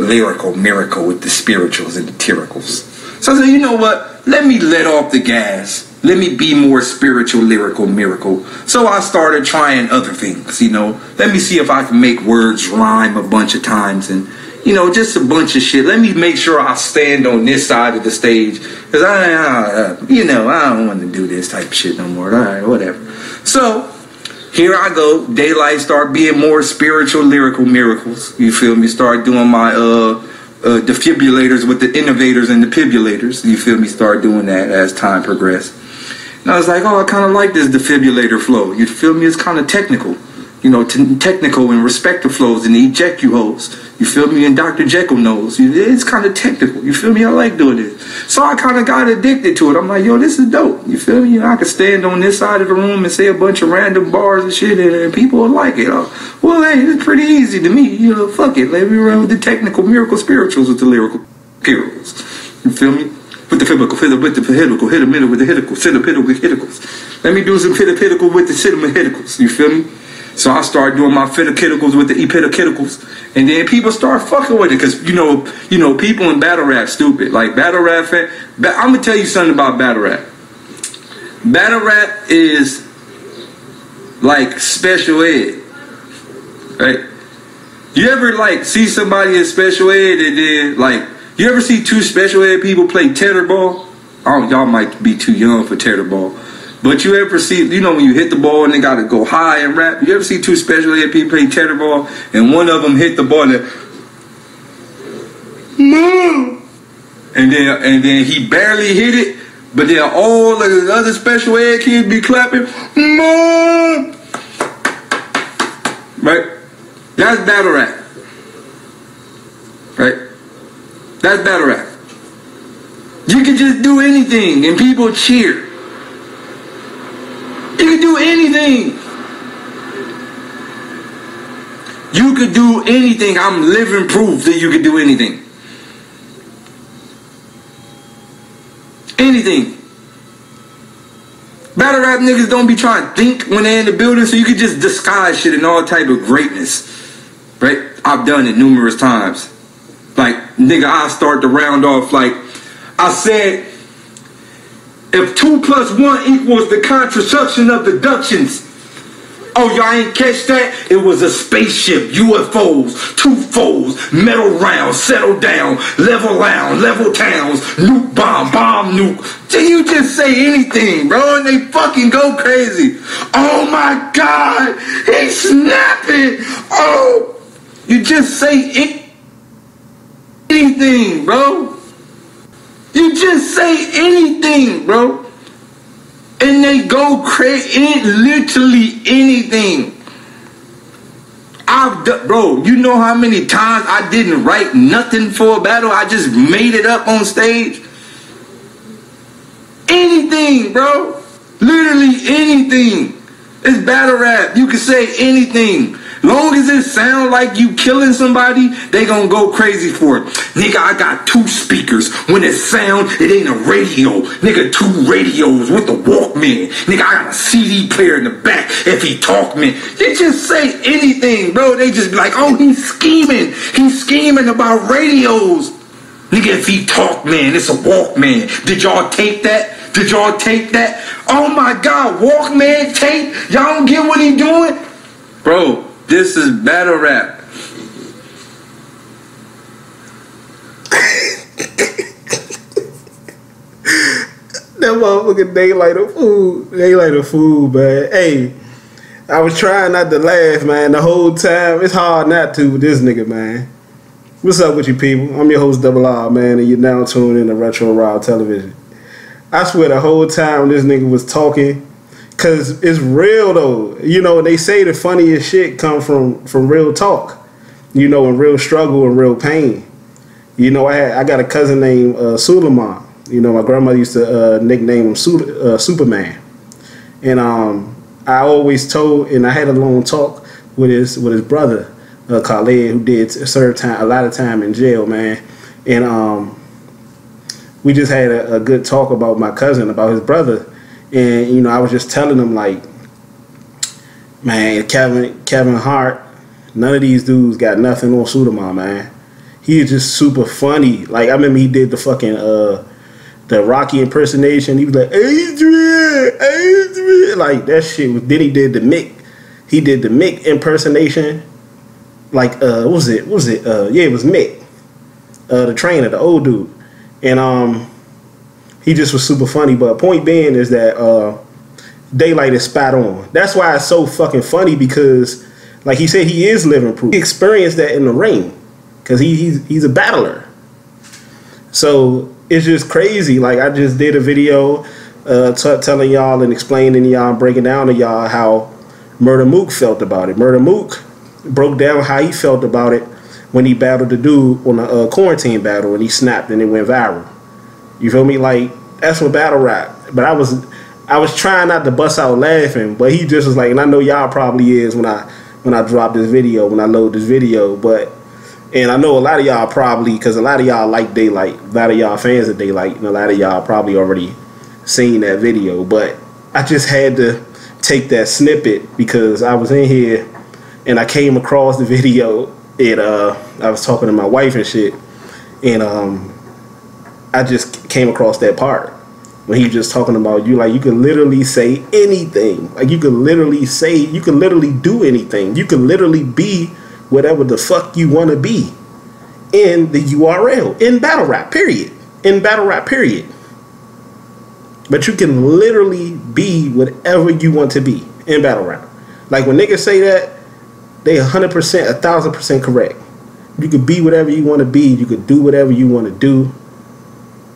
lyrical miracle with the spirituals and the tyricals. So I said, you know what? Let me let off the gas. Let me be more spiritual, lyrical, miracle. So I started trying other things, you know. Let me see if I can make words rhyme a bunch of times and, you know, just a bunch of shit. Let me make sure I stand on this side of the stage. Because you know, I don't want to do this type of shit no more. All right, whatever. So here I go. Daylyt start being more spiritual, lyrical miracles. You feel me? Start doing my defibrillators with the innovators and the pibulators. You feel me? Start doing that as time progressed. And I was like, oh, I kind of like this defibrillator flow. You feel me? It's kind of technical. You know, technical and respective flows and the ejecu holes. You feel me? And Dr. Jekyll knows. It's kind of technical. You feel me? I like doing this. So I kind of got addicted to it. I'm like, yo, this is dope. You feel me? I could stand on this side of the room and say a bunch of random bars and shit, and people will like it. Well, hey, it's pretty easy to me. You know, fuck it. Let me run with the technical miracle spirituals with the lyrical heroes. You feel me? With the physical, with the physical, hit a middle with the hitical, sit a piddle with hiticals. Let me do some pitical with the cinema hiticals. You feel me? So I started doing my piticaticals with the epiticaticals, and then people start fucking with it because you know people in battle rap stupid. Like battle rap fan, I'm gonna tell you something about battle rap. Battle rap is like special ed, right? You ever like see somebody in special ed and then like you ever see two special ed people play tetherball? Oh, y'all might be too young for tetherball. But you ever see, you know, when you hit the ball and they gotta go high and rap? You ever see two special ed people play tetherball and one of them hit the ball and then he barely hit it, but then all the other special ed kids be clapping, Mom! Right? That's battle rap. Right? That's battle rap. You can just do anything and people cheer. You can do anything. You could do anything. I'm living proof that you could do anything. Anything. Battle rap niggas don't be trying to think when they're in the building, so you can just disguise shit in all type of greatness. Right? I've done it numerous times. Like, nigga, I start to round off like, I said, if 2 + 1 equals the contraction of deductions. Oh, y'all ain't catch that? It was a spaceship, UFOs, 2 foes, metal rounds, settle down, level towns, nuke bomb nuke. Till you just say anything, bro, and they fucking go crazy. Oh my God, he's snapping. Oh, you just say anything, bro. You just say anything, bro. And they go crazy. Literally anything. Bro, you know how many times I didn't write nothing for a battle? I just made it up on stage. Anything, bro. Literally anything. It's battle rap. You can say anything. Long as it sound like you killing somebody, they gonna go crazy for it. Nigga, I got 2 speakers. When it sound, it ain't a radio. Nigga, 2 radios with the Walkman. Nigga, I got a CD player in the back if he talk, man. They just say anything, bro. They just be like, oh, he's scheming. He's scheming about radios. Nigga, if he talk, man, it's a Walkman. Did y'all take that? Did y'all take that? Oh my God, Walkman tape? Y'all don't get what he doing? Bro, this is battle rap. That motherfucking Daylyt a fool. Daylyt a fool, man. Hey, I was trying not to laugh, man, the whole time. It's hard not to with this nigga, man. What's up with you people? I'm your host, Double R, man, and you're now tuned in to Retro Raw Television. I swear the whole time this nigga was talking, cause it's real though. You know, they say the funniest shit come from real talk. You know, and real struggle and real pain. You know, I got a cousin named Suleiman. You know, my grandmother used to nickname him Superman. And I always told, and I had a long talk with his brother, Khaled, who did serve a lot of time in jail, man. And we just had a good talk about my cousin, about his brother. And, you know, I was just telling him, like, man, Kevin Hart, none of these dudes got nothing on Suleiman, man. he is just super funny. Like I remember he did the fucking the Rocky impersonation. He was like Adrian, like that shit. Then he did the Mick. He did the Mick impersonation. Like what was it? Yeah, it was Mick, the trainer, the old dude, and he just was super funny. But point being is that Daylyt is spot on. That's why it's so fucking funny, because like he said, he is living proof. He experienced that in the ring because he's a battler. So it's just crazy. Like I just did a video telling y'all and explaining to y'all, breaking down to y'all how Murder Mook felt about it. Murder Mook broke down how he felt about it when he battled the dude on a quarantine battle, and he snapped and it went viral. You feel me? Like that's what battle rap. But I was trying not to bust out laughing, but he just was like, and I know y'all probably is when I drop this video, when I load this video, and I know a lot of y'all probably, because a lot of y'all like Daylyt, a lot of y'all fans of Daylyt, and a lot of y'all probably already seen that video, but I just had to take that snippet because I was in here and I came across the video, and I was talking to my wife and shit, and I just came across that part when he was just talking about you can literally say anything. Like you can literally do anything. You can literally be whatever the fuck you want to be in the URL, in battle rap, period. In battle rap, period. But you can literally be whatever you want to be in battle rap. Like when niggas say that, they 100%, 1000% correct. You could be whatever you want to be. You could do whatever you want to do.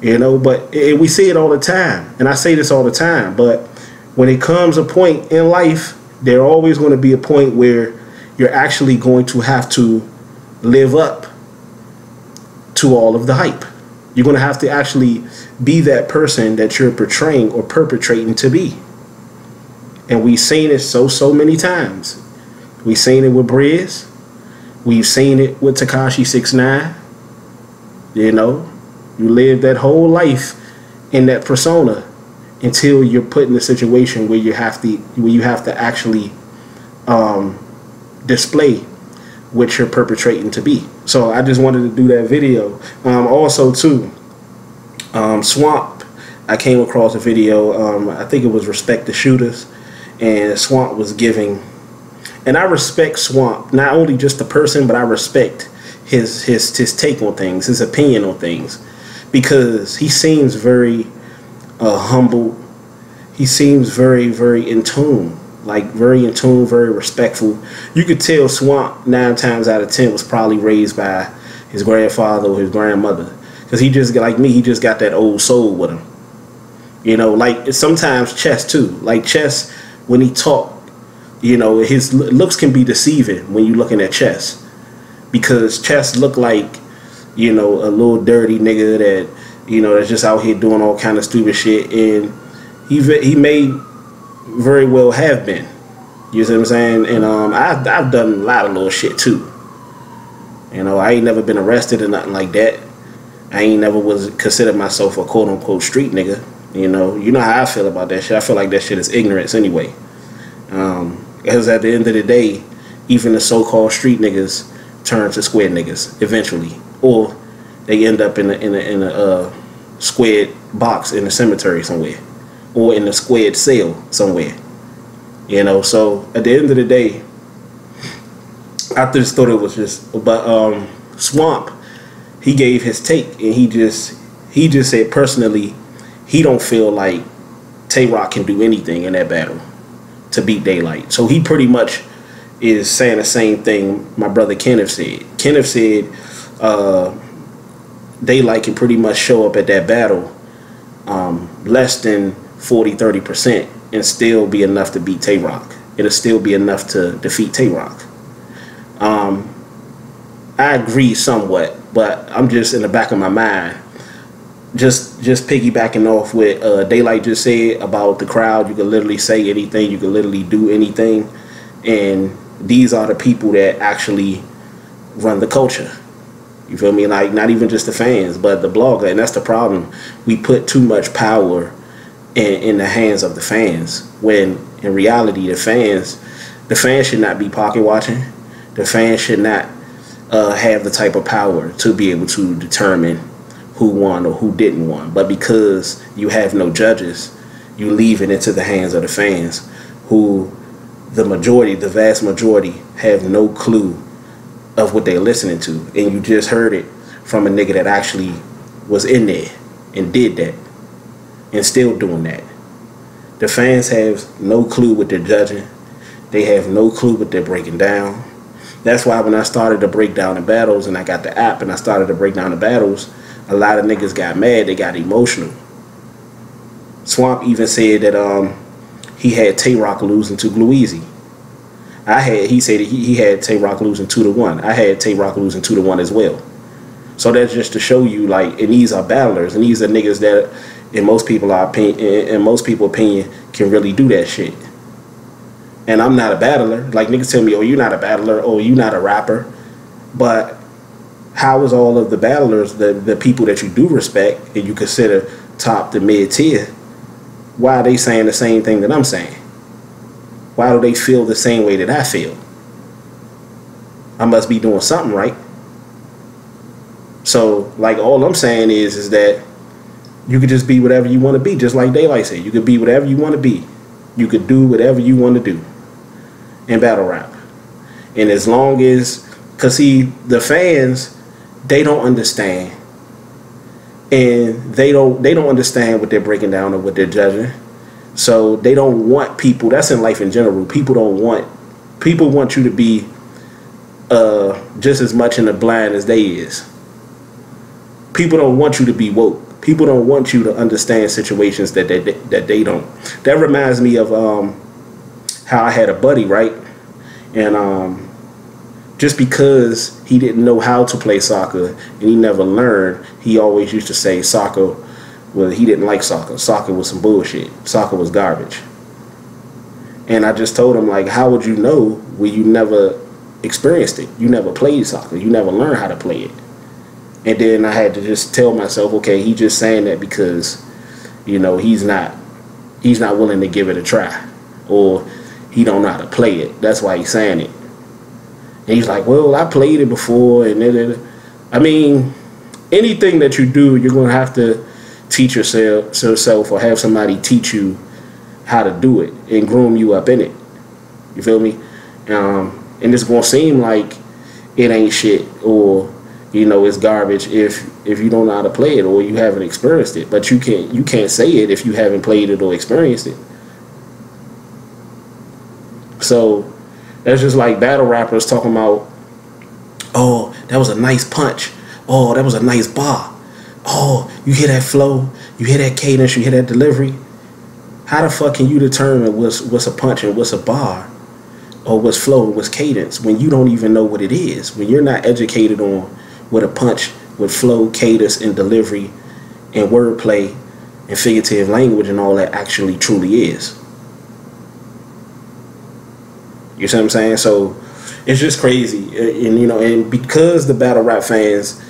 You know, but we see it all the time. And I say this all the time. But when it comes a point in life, there always going to be a point where you're actually going to have to live up to all of the hype. You're going to have to actually be that person that you're portraying or perpetrating to be. And we've seen it so many times. We've seen it with Briz. We've seen it with Tekashi 6ix9ine. You know, you live that whole life in that persona until you're put in a situation where you have to actually display what you're perpetrating to be. So I just wanted to do that video. Also too, Swamp, I came across a video, I think it was Respect the Shooters, and Swamp was giving, and I respect Swamp, not only just the person, but I respect his take on things, his opinion on things, because he seems very humble. He seems very in tune. Like very in tune, very respectful. You could tell Swamp 9 times out of 10 was probably raised by his grandfather or his grandmother, because he just, like me, he just got that old soul with him. You know, like sometimes Chess too. Like Chess, when he talk, you know, his looks can be deceiving when you looking at Chess, because Chess look like, you know, a little dirty nigga that, you know, that's just out here doing all kind of stupid shit, and he may very well have been. You see what I'm saying? And I've done a lot of little shit too. You know, I ain't never been arrested or nothing like that. I ain't never was considered myself a quote unquote street nigga. You know how I feel about that shit. I feel like that shit is ignorance anyway. Because at the end of the day, even the so-called street niggas turn to square niggas eventually, or they end up in a squared box in a cemetery somewhere, or in a squared cell somewhere. You know, so at the end of the day, I just thought it was just, but Swamp, he gave his take, and he just said personally, he don't feel like Tay Rock can do anything in that battle to beat Daylyt. So he pretty much is saying the same thing my brother Kenneth said. Kenneth said Daylyt can pretty much show up at that battle less than 40-30% and still be enough to beat Tay Rock. It'll still be enough to defeat Tay Rock. I agree somewhat, but I'm just in the back of my mind, just piggybacking off what Daylyt just said about the crowd. You can literally say anything, you can literally do anything, and these are the people that actually run the culture. You feel me? Like, not even just the fans, but the blogger. And that's the problem. We put too much power in the hands of the fans, when in reality the fans should not be pocket watching. The fans should not have the type of power to be able to determine who won or who didn't won. But because you have no judges, you leave it into the hands of the fans, who the vast majority, have no clue of what they're listening to. And you just heard it from a nigga that actually was in there and did that and still doing that. The fans have no clue what they're judging. They have no clue what they're breaking down. That's why when I started to break down the battles and I got the app and I started to break down the battles, a lot of niggas got mad. They got emotional. Swamp even said that he had Tay-Rock losing to Gluezy. He said he had Tay-Rock losing 2-1. I had Tay-Rock losing 2-1 as well. So that's just to show you, like, and these are battlers, and these are niggas that, in most people's opinion, can really do that shit. And I'm not a battler. Like, niggas tell me, oh, you're not a battler, oh, you're not a rapper. But how is all of the battlers, the people that you do respect and you consider top to mid tier, why are they saying the same thing that I'm saying? Why do they feel the same way that I feel? I must be doing something right. So, like, all I'm saying is that you could just be whatever you want to be, just like Daylyt said. You could be whatever you want to be. You could do whatever you want to do in battle rap. And as long as, because see, the fans, they don't understand. And they don't understand what they're breaking down or what they're judging. So they don't want people, that's in life in general, people want you to be just as much in the blind as they is. People don't want you to be woke. People don't want you to understand situations that they don't. That reminds me of how I had a buddy, right? And just because he didn't know how to play soccer and he never learned, he always used to say soccer, well, he didn't like soccer. Soccer was some bullshit. Soccer was garbage. And I just told him, like, how would you know when you never experienced it? You never played soccer. You never learned how to play it. And then I had to just tell myself, okay, he just saying that because, you know, he's not willing to give it a try, or he don't know how to play it. That's why he's saying it. And he's like, well, I played it before, and I mean, anything that you do, you're gonna have to teach yourself or have somebody teach you how to do it and groom you up in it. You feel me? And it's gonna seem like it ain't shit, or, you know, it's garbage if you don't know how to play it or you haven't experienced it. But you can't say it if you haven't played it or experienced it. So that's just like battle rappers talking about, oh, that was a nice punch. Oh, that was a nice bar. Oh, you hear that flow? You hear that cadence? You hear that delivery? How the fuck can you determine what's a punch and what's a bar, or what's flow and what's cadence, when you don't even know what it is? When you're not educated on what a punch with flow, cadence, and delivery, and wordplay, and figurative language, and all that actually truly is. You see what I'm saying? So it's just crazy, and you know, and because the battle rap fans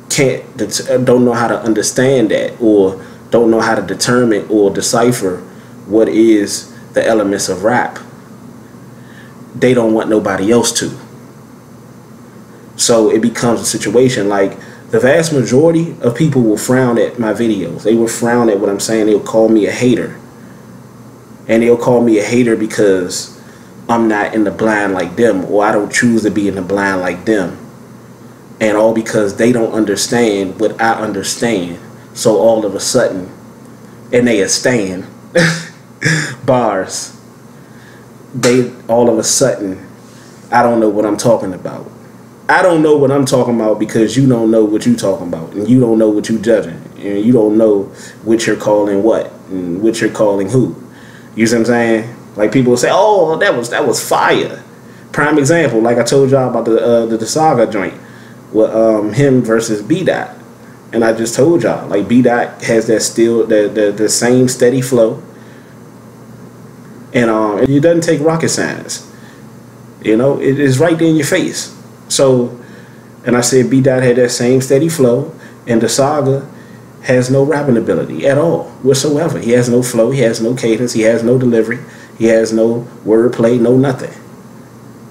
don't know how to understand that, or don't know how to determine or decipher what is the elements of rap, they don't want nobody else to. So it becomes a situation like the vast majority of people will frown at my videos. They will frown at what I'm saying. They'll call me a hater. And they'll call me a hater because I'm not in the blind like them, or I don't choose to be in the blind like them. And all because they don't understand what I understand. So all of a sudden, and they are staying bars, they all of a sudden, I don't know what I'm talking about. I don't know what I'm talking about because you don't know what you're talking about, and you don't know what you're judging, and you don't know what you're calling what, and what you're calling who. You see what I'm saying? Like, people will say, oh, that was fire. Prime example, like I told y'all about the Saga joint with him versus B-Dot. And I just told y'all, like, B-Dot has that still the same steady flow. And it doesn't take rocket science. You know, it is right there in your face. So, and I said B-Dot had that same steady flow, and the Saga has no rapping ability at all whatsoever. He has no flow, he has no cadence, he has no delivery, he has no wordplay, no nothing.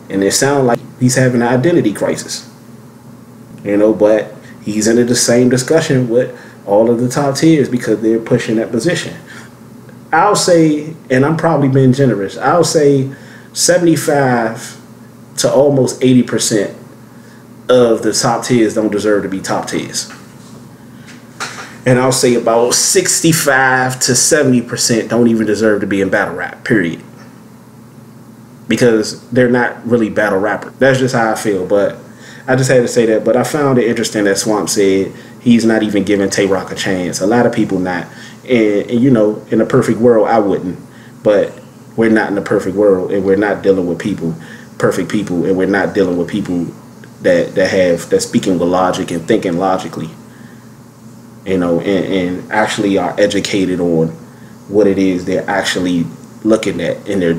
And it sounds like he's having an identity crisis. You know, but he's into the same discussion with all of the top tiers because they're pushing that position. I'll say, and I'm probably being generous, I'll say 75 to almost 80% of the top tiers don't deserve to be top tiers. And I'll say about 65 to 70% don't even deserve to be in battle rap, period. Because they're not really battle rappers. That's just how I feel, but I just had to say that. But I found it interesting that Swamp said he's not even giving Tay Rock a chance. A lot of people not. And you know, in a perfect world, I wouldn't. But we're not in a perfect world, and we're not dealing with perfect people, and we're not dealing with people that speaking with logic and thinking logically. You know, and actually are educated on what it is they're actually looking at in their